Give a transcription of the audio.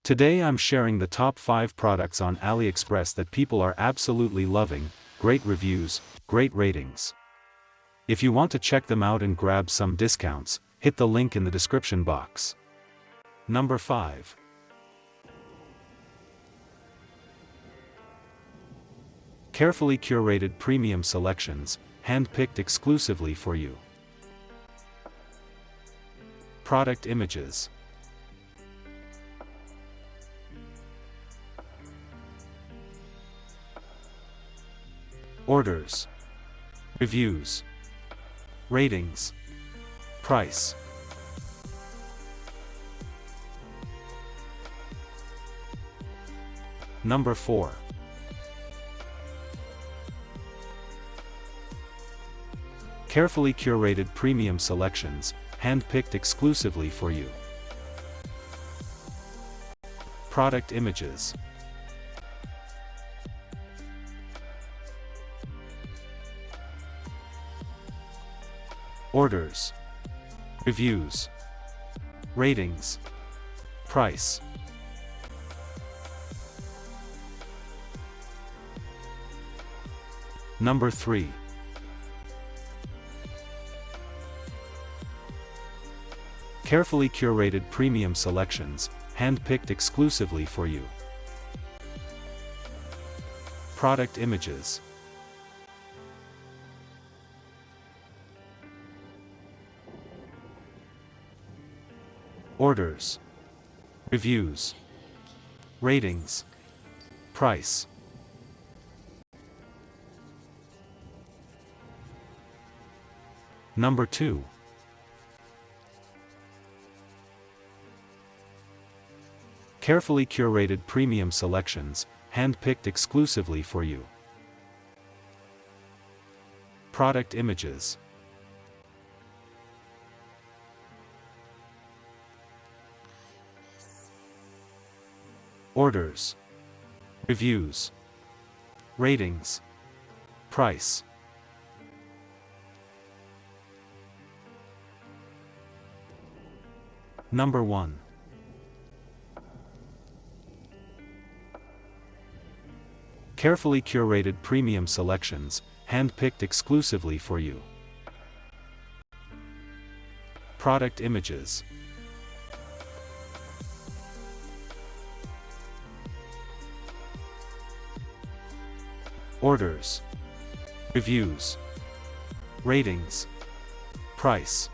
Today I'm sharing the top 5 products on AliExpress that people are absolutely loving, great reviews, great ratings. If you want to check them out and grab some discounts, hit the link in the description box. Number 5. Carefully curated premium selections, hand-picked exclusively for you. Product images. Orders. Reviews. Ratings. Price. Number 4. Carefully curated premium selections, hand-picked exclusively for you. Product images. Orders. Reviews. Ratings. Price. Number 3. Carefully curated premium selections, hand-picked exclusively for you. Product images. Orders. Reviews. Ratings. Price. Number 2. Carefully curated premium selections, hand-picked exclusively for you. Product images. Orders. Reviews. Ratings. Price. Number 1. Carefully curated premium selections, hand-picked exclusively for you. Product images. Orders. Reviews. Ratings. Price.